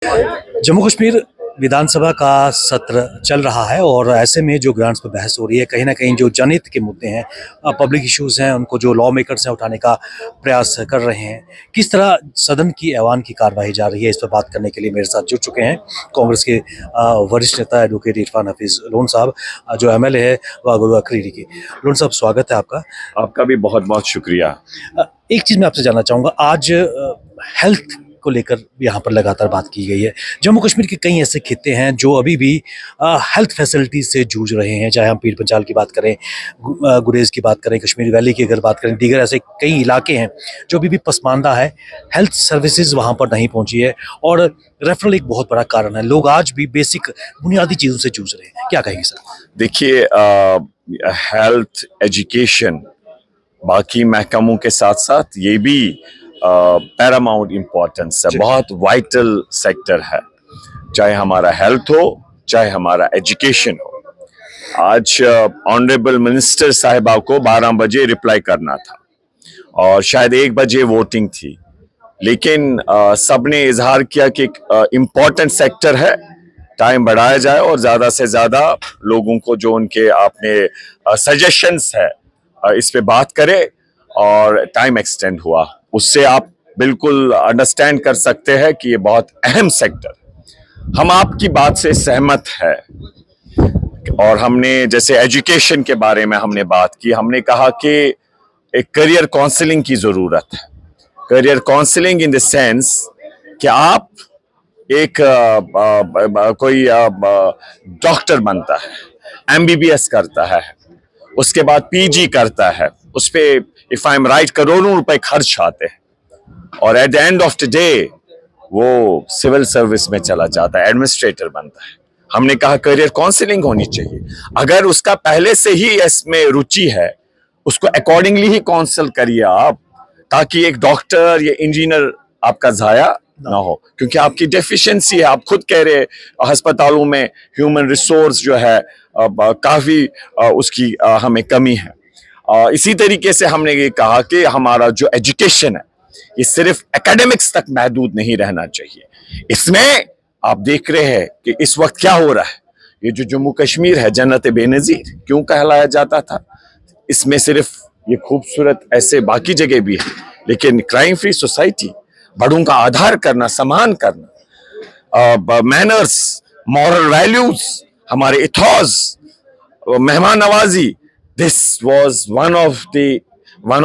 जम्मू कश्मीर विधानसभा का सत्र चल रहा है और ऐसे में जो ग्रांट्स पर बहस हो रही है, कहीं ना कहीं जो जनहित के मुद्दे हैं, पब्लिक इश्यूज हैं, उनको जो लॉ मेकर्स हैं उठाने का प्रयास कर रहे हैं। किस तरह सदन की ऐवान की कार्यवाही जा रही है, इस पर बात करने के लिए मेरे साथ जुड़ चुके हैं कांग्रेस के वरिष्ठ नेता एडवोकेट इरफान हफीज लोन साहब, जो एमएलए है वागुरु अकरीरी के। लोन साहब, स्वागत है आपका। आपका भी बहुत बहुत शुक्रिया। एक चीज़ मैं आपसे जानना चाहूँगा, आज हेल्थ को लेकर यहाँ पर लगातार बात की गई है। जम्मू कश्मीर के कई ऐसे खित्ते हैं जो अभी भी हेल्थ फैसिलिटीज से जूझ रहे हैं, चाहे हम पीर पंचाल की बात करें, गुरेज की बात करें, कश्मीर वैली की अगर बात करें, दीगर ऐसे कई इलाके हैं जो अभी भी पसमानदा है, हेल्थ सर्विसेज वहाँ पर नहीं पहुँची है और रेफरल एक बहुत बड़ा कारण है। लोग आज भी बेसिक बुनियादी चीज़ों से जूझ रहे हैं। क्या कहेंगे सर? देखिए, हेल्थ एजुकेशन बाकी महकमों के साथ साथ ये भी पैरामाउंट इम्पोर्टेंस है, बहुत वाइटल सेक्टर है, चाहे हमारा हेल्थ हो चाहे हमारा एजुकेशन हो। आज ऑनरेबल मिनिस्टर साहिबा को 12 बजे रिप्लाई करना था और शायद 1 बजे वोटिंग थी, लेकिन सबने इजहार किया कि इम्पोर्टेंट सेक्टर है, टाइम बढ़ाया जाए और ज्यादा से ज्यादा लोगों को जो उनके आपने सजेशंस है इस पे बात करें और टाइम एक्सटेंड हुआ। उससे आप बिल्कुल अंडरस्टैंड कर सकते हैं कि ये बहुत अहम सेक्टर। हम आपकी बात से सहमत है और हमने जैसे एजुकेशन के बारे में हमने बात की, हमने कहा कि एक करियर काउंसलिंग की जरूरत है। Career counselling in the sense कि आप एक कोई डॉक्टर बनता है, एमबीबीएस करता है, उसके बाद पीजी करता है, उस पे इफ आई एम राइट करोड़ों रुपए खर्च आते हैं और at the end of the day वो सिविल सर्विस में चला जाता है, एडमिनिस्ट्रेटर बनता है। हमने कहा करियर काउंसलिंग होनी चाहिए। अगर उसका पहले से ही इसमें रुचि है, उसको अकॉर्डिंगली ही काउंसल करिए आप, ताकि एक डॉक्टर या इंजीनियर आपका जाया ना हो, क्योंकि आपकी डेफिशिएंसी है। आप खुद कह रहे अस्पतालों में ह्यूमन रिसोर्स जो है काफी उसकी हमें कमी है। इसी तरीके से हमने ये कहा कि हमारा जो एजुकेशन है ये सिर्फ एकेडमिक्स तक महदूद नहीं रहना चाहिए। इसमें आप देख रहे हैं कि इस वक्त क्या हो रहा है। ये जो जम्मू कश्मीर है, जन्नत बेनजीर क्यों कहलाया जाता था? इसमें सिर्फ ये खूबसूरत ऐसे बाकी जगह भी है, लेकिन क्राइम फ्री सोसाइटी, बड़ों का आधार करना, सम्मान करना, मैनर्स, मॉरल वैल्यूज, हमारे इथॉस, मेहमान नवाजी, this was one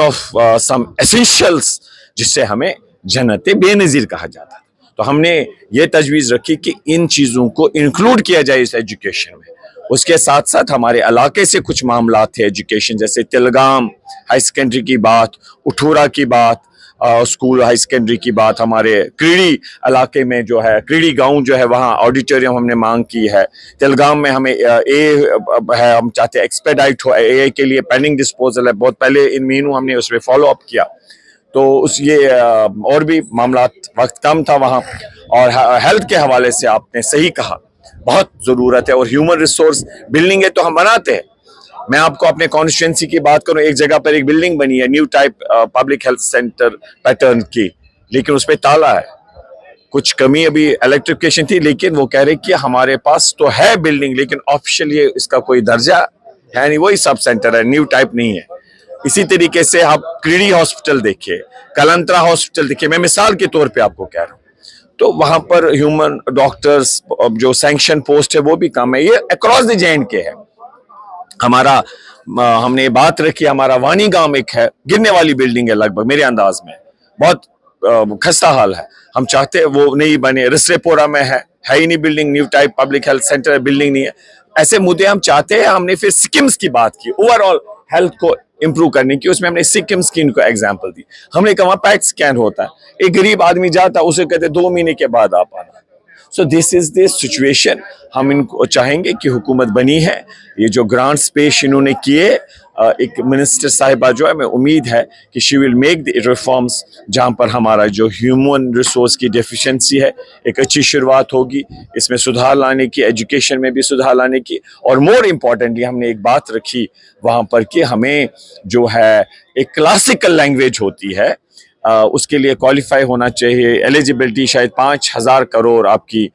of some essentials जिससे हमें जन्नत बेनजीर कहा जाता है। तो हमने ये तजवीज रखी कि इन चीजों को इंक्लूड किया जाए इस एजुकेशन में। उसके साथ साथ हमारे इलाके से कुछ मामला थे एजुकेशन, जैसे तिलगाम हाई सेकेंडरी की बात, उठूरा की बात, स्कूल हाई सेकेंडरी की बात, हमारे क्रीड़ी इलाके में जो है, क्रीड़ी गांव जो है, वहाँ ऑडिटोरियम हमने मांग की है। तिलगाम में हमें है, हम चाहते हैं एक्सपेडाइट हो, ए के लिए पेंडिंग डिस्पोजल है, बहुत पहले इन महीनों हमने उस पर फॉलो अप किया। तो उस ये और भी मामला, वक्त कम था वहाँ। और हेल्थ के हवाले से आपने सही कहा, बहुत ज़रूरत है। और ह्यूमन रिसोर्स बिल्डिंग है तो हम बनाते हैं। मैं आपको अपने कॉन्स्टिट्यूंसी की बात करूं, एक जगह पर एक बिल्डिंग बनी है new type public health centre pattern की, लेकिन उस पर ताला है, कुछ कमी अभी इलेक्ट्रिफिकेशन थी, लेकिन वो कह रहे कि हमारे पास तो है बिल्डिंग, लेकिन ऑफिशियली इसका कोई दर्जा है नहीं, वही सब सेंटर है, न्यू टाइप नहीं है। इसी तरीके से आप क्रीड़ी हॉस्पिटल देखिए, कलंत्रा हॉस्पिटल देखिए, मैं मिसाल के तौर पे आपको कह रहा हूँ, तो वहां पर ह्यूमन डॉक्टर्स जो सैंक्शन पोस्ट है वो भी कम है। ये अक्रॉस द जे.एंड.के है। हमारा हमने बात रखी, हमारा वानी गांव एक है, गिरने वाली बिल्डिंग है लगभग मेरे अंदाज में, बहुत खस्ता हाल है। हम चाहते हैं वो नहीं बने। रिसरेपोरा में है ही नहीं building, new type public health centre building नहीं है। ऐसे मुद्दे हम चाहते हैं। हमने फिर सिक्किम्स की बात की, ओवरऑल हेल्थ को इंप्रूव करने की, उसमें हमने सिक्किम स्कीम को एग्जांपल दी। हमने कहा पैट स्कैन होता है, एक गरीब आदमी जाता, उसे कहते 2 महीने के बाद आप आना। So this is the situation. हम इनको चाहेंगे कि हुकूमत बनी है, ये जो ग्रांट्स पेश इन्होंने किए, एक मिनिस्टर साहिबा जो है, मैं उम्मीद है कि she will make the reforms जहाँ पर हमारा जो ह्यूमन रिसोर्स की डेफिशिएंसी है, एक अच्छी शुरुआत होगी इसमें सुधार लाने की, एजुकेशन में भी सुधार लाने की। और मोर इम्पॉर्टेंटली हमने एक बात रखी वहाँ पर कि हमें जो है एक क्लासिकल लैंग्वेज होती है, उसके लिए क्वालिफाई होना चाहिए, एलिजिबिलिटी शायद 5,000 करोड़ आपकी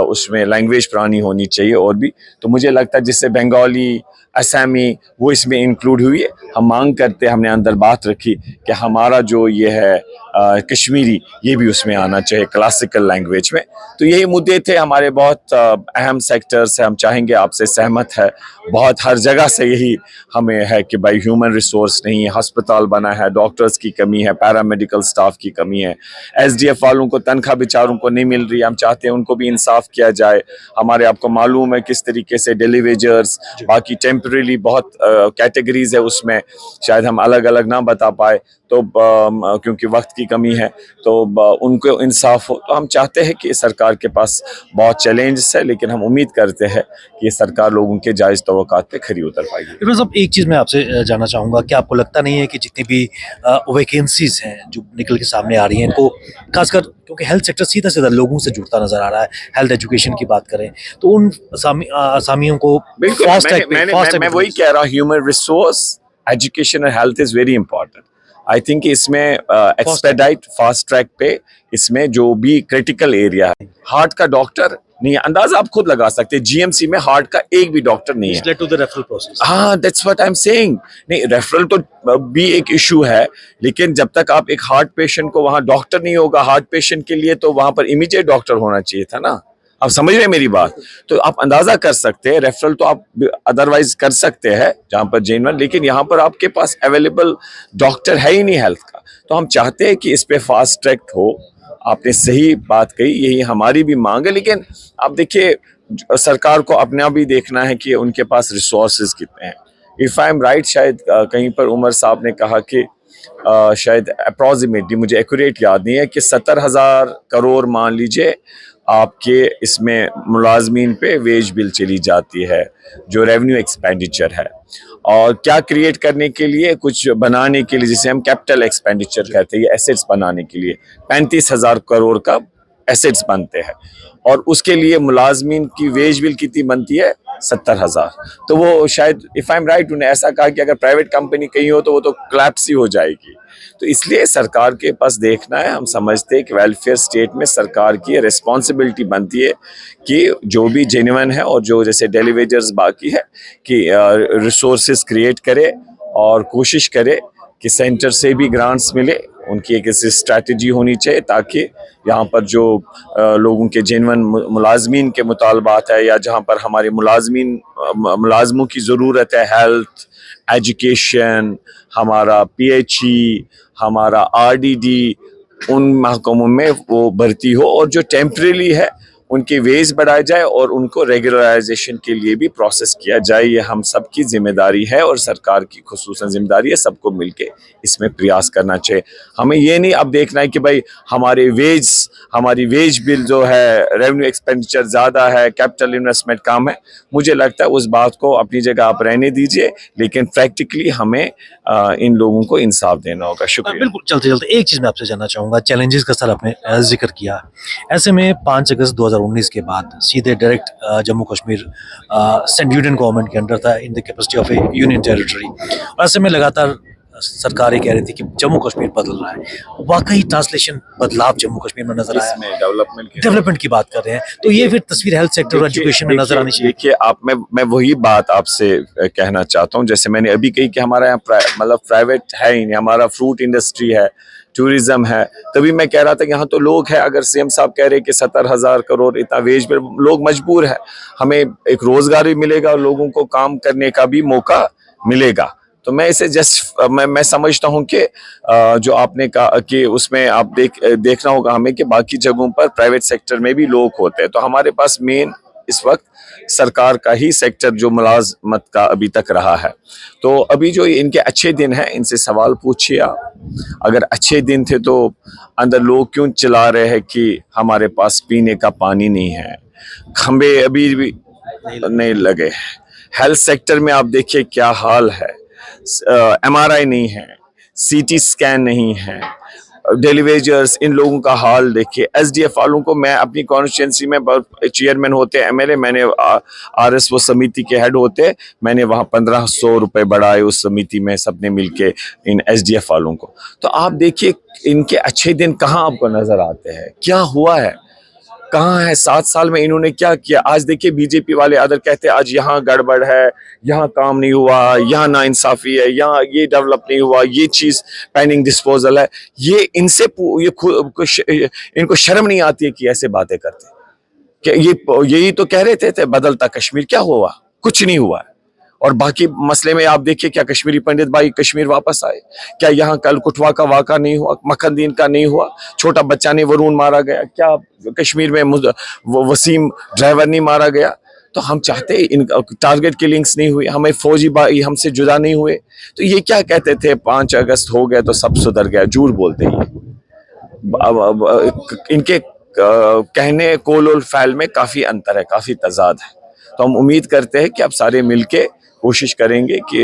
उसमें लैंग्वेज पुरानी होनी चाहिए और भी। तो मुझे लगता है जिससे बंगाली, असमी वो इसमें इंक्लूड हुई है। हम मांग करते हैं, हमने अंदर बात रखी कि हमारा जो ये है कश्मीरी ये भी उसमें आना चाहिए क्लासिकल लैंग्वेज में। तो यही मुद्दे थे हमारे, बहुत अहम सेक्टर्स है। हम चाहेंगे, आपसे सहमत है, बहुत हर जगह से यही हमें है कि भाई ह्यूमन रिसोर्स नहीं है, अस्पताल बना है, डॉक्टर्स की कमी है, पैरामेडिकल स्टाफ की कमी है, एसडीएफ वालों को तनख्वाह बेचारों को नहीं मिल रही। हम चाहते हैं उनको भी इंसाफ किया जाए। हमारे आपको मालूम है किस तरीके से डेलीवेजर्स, बाकी टेम्परेरी बहुत कैटेगरीज है उसमें, शायद हम अलग अलग ना बता पाए तो क्योंकि वक्त की कमी है, तो उनको इंसाफ हो। तो हम चाहते हैं कि सरकार के पास बहुत चैलेंजेस है, लेकिन हम उम्मीद करते हैं कि सरकार लोगों के जायज़ तवक्कात पे खरी उतर पाएगी। इरफान साहब, एक चीज़ मैं आपसे जानना चाहूँगा कि आपको लगता नहीं है कि जितनी भी वैकेंसीज हैं जो निकल के सामने आ रही हैं, इनको खासकर क्योंकि हेल्थ सेक्टर सीधा सीधा लोगों से जुड़ता नजर आ रहा है, हेल्थ एजुकेशन की बात करें तो उन असामियों को बिल्कुल, फास्ट ट्रैक मैं वही कह रहा हूँ, ह्यूमन रिसोर्स, एजुकेशन और health is very important. I think इसमें एक्सपेडाइट फास्ट ट्रैक पे इसमें जो भी क्रिटिकल एरिया है, हार्ट का डॉक्टर नहीं है, अंदाजा आप खुद लगा सकते हैं, जीएमसी में हार्ट का एक भी डॉक्टर नहीं है। To the referral process. हाँ, that's what I am saying. नहीं, रेफरल तो भी एक इशू है, लेकिन जब तक आप एक हार्ट पेशेंट को वहां डॉक्टर नहीं होगा हार्ट पेशेंट के लिए, तो वहां पर इमीडिएट डॉक्टर होना चाहिए था ना। आप समझ रहे हैं मेरी बात? तो आप अंदाजा कर सकते हैं, रेफरल तो आप अदरवाइज कर सकते हैं जहां पर जेन्युइन, लेकिन यहाँ पर आपके पास अवेलेबल डॉक्टर है ही नहीं हेल्थ का। तो हम चाहते हैं कि इस पे फास्ट ट्रैक हो। आपने सही बात कही, यही हमारी भी मांग है, लेकिन आप देखिए सरकार को अपना भी देखना है कि उनके पास रिसोर्सेज कितने हैं। इफ आई एम राइट, शायद कहीं पर उमर साहब ने कहा कि शायद अप्रॉक्सीमेटली, मुझे एक्यूरेट याद नहीं है, कि 70,000 करोड़ मान लीजिए आपके इसमें मुलाजमीन पे वेज बिल चली जाती है, जो रेवेन्यू एक्सपेंडिचर है। और क्या क्रिएट करने के लिए, कुछ बनाने के लिए, जिसे हम कैपिटल एक्सपेंडिचर कहते हैं, ये एसेट्स बनाने के लिए 35,000 करोड़ का एसेट्स बनते हैं। और उसके लिए मुलाजमीन की वेज बिल कितनी बनती है? 70,000। तो वो शायद, इफ आई एम राइट, उन्हें ऐसा कहा कि अगर प्राइवेट कंपनी कहीं हो तो वो तो क्लैप्स ही हो जाएगी। तो इसलिए सरकार के पास देखना है। हम समझते हैं कि वेलफेयर स्टेट में सरकार की रिस्पॉन्सिबिलिटी बनती है कि जो भी जेन्युइन है और जो जैसे डेलीवेजर्स बाकी है कि रिसोर्सेज क्रिएट करे और कोशिश करे कि सेंटर से भी ग्रांट्स मिले। उनकी एक ऐसी स्ट्रैटेजी होनी चाहिए ताकि यहाँ पर जो लोगों के जेन्युइन मुलाजमीन के मुतालबात है, या जहाँ पर हमारे मुलाजमों की ज़रूरत है, हेल्थ, एजुकेशन, हमारा पीएचई, हमारा आरडीडी, उन महकमों में वो भर्ती हो, और जो टेम्परेरी है उनके वेज बढ़ाए जाए और उनको रेगुलराइजेशन के लिए भी प्रोसेस किया जाए। ये हम सबकी जिम्मेदारी है और सरकार की खुसूसन जिम्मेदारी है, सबको मिलके इसमें प्रयास करना चाहिए। हमें ये नहीं अब देखना है कि भाई हमारी वेज बिल जो है, रेवेन्यू एक्सपेंडिचर ज़्यादा है, कैपिटल इन्वेस्टमेंट कम है। मुझे लगता है उस बात को अपनी जगह आप रहने दीजिए, लेकिन प्रैक्टिकली हमें इन लोगों को इंसाफ देना होगा। शुक्रिया। बिल्कुल, चलते चलते एक चीज़ मैं आपसे जानना चाहूँगा, चैलेंजेस का सर आपने जिक्र किया। ऐसे में 5 अगस्त 2019 के बाद सीधे direct Jammu Kashmir central government के अंडर था, in the capacity of A union territory. और ऐसे में लगातार सरकार ये कह रही थी कि जम्मू कश्मीर बदल रहा है। वाकई ट्रांसलेशन बदलाव जम्मू कश्मीर में नजर आया। डेवलपमेंट की बात कर रहे हैं, तो ये फिर तस्वीर हेल्थ सेक्टर और एजुकेशन में नजर आनी चाहिए। देखिए आप, मैं वही बात आपसे कहना चाहता हूँ, जैसे मैंने अभी कही कि हमारा यहाँ मतलब प्राइवेट है ही नहीं, हमारा फ्रूट इंडस्ट्री है, टूरिज्म है। तभी मैं कह रहा था कि यहाँ तो लोग हैं, अगर सीएम साहब कह रहे हैं कि 70,000 करोड़ इतना वेज पे, लोग मजबूर है, हमें एक रोजगार भी मिलेगा और लोगों को काम करने का भी मौका मिलेगा। तो मैं इसे मैं समझता हूँ कि जो आपने कहा कि उसमें आप देखना होगा हमें कि बाकी जगहों पर प्राइवेट सेक्टर में भी लोग होते हैं। तो हमारे पास मेन इस वक्त सरकार का ही सेक्टर जो मुलाजमत का अभी तक रहा है। तो अभी जो इनके अच्छे दिन हैं, इनसे सवाल पूछिए आप। अगर अच्छे दिन थे तो अंदर लोग क्यों चिल्ला रहे हैं कि हमारे पास पीने का पानी नहीं है, खंबे अभी भी नहीं लगे। हेल्थ सेक्टर में आप देखिए क्या हाल है, एमआरआई नहीं है, सीटी स्कैन नहीं है, डेली वेजर्स, इन लोगों का हाल देखिए। एसडीएफ वालों को, मैं अपनी कॉन्स्टिट्यूंसी में चेयरमैन होते एमएलए, मैंने आरएस वो समिति के हेड होते, मैंने वहाँ 1500 रुपए बढ़ाए उस समिति में सबने मिलके इन एसडीएफ वालों को। तो आप देखिए इनके अच्छे दिन कहाँ आपको नजर आते हैं, क्या हुआ है, कहाँ है 7 साल में इन्होंने क्या किया। आज देखिए बीजेपी वाले अदर कहते हैं आज यहाँ गड़बड़ है, यहाँ काम नहीं हुआ, यहाँ नाइंसाफी है, यहाँ ये डेवलप नहीं हुआ, ये चीज पेंडिंग डिस्पोजल है। ये इनसे इनको शर्म नहीं आती है कि ऐसे बातें करते। कि ये यही तो कह रहे थे बदलता कश्मीर, क्या हुआ, कुछ नहीं हुआ है। और बाकी मसले में आप देखिए क्या कश्मीरी पंडित भाई कश्मीर वापस आए, क्या यहाँ कल कुटवा का वाक़ा नहीं हुआ, मखनदीन का नहीं हुआ, छोटा बच्चा ने वरुण मारा गया, क्या कश्मीर में वसीम ड्राइवर नहीं मारा गया। तो हम चाहते इन टारगेट किलिंग्स नहीं हुई, हमें फौजी भाई हमसे जुदा नहीं हुए। तो ये क्या कहते थे 5 अगस्त हो गया तो सब सुधर गया, झूठ बोलते हैं। इनके कहने कौल और फ़ैल में काफ़ी अंतर है, काफ़ी तजाद है। तो हम उम्मीद करते हैं कि अब सारे मिलके कोशिश करेंगे कि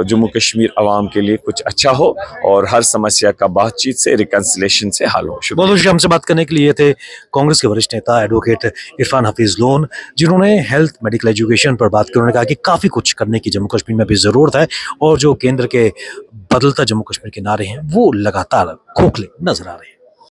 जम्मू कश्मीर अवाम के लिए कुछ अच्छा हो और हर समस्या का बातचीत से, रिकन्सिलेशन से हल हो। बहुत शुक्रिया हमसे बात करने के लिए थे कांग्रेस के वरिष्ठ नेता एडवोकेट इरफान हफीज लोन, जिन्होंने हेल्थ मेडिकल एजुकेशन पर बात की। उन्होंने कहा कि काफ़ी कुछ करने की जम्मू कश्मीर में भी ज़रूरत है और जो केंद्र के बदलता जम्मू कश्मीर के नारे हैं वो लगातार खोखले नजर आ रहे हैं।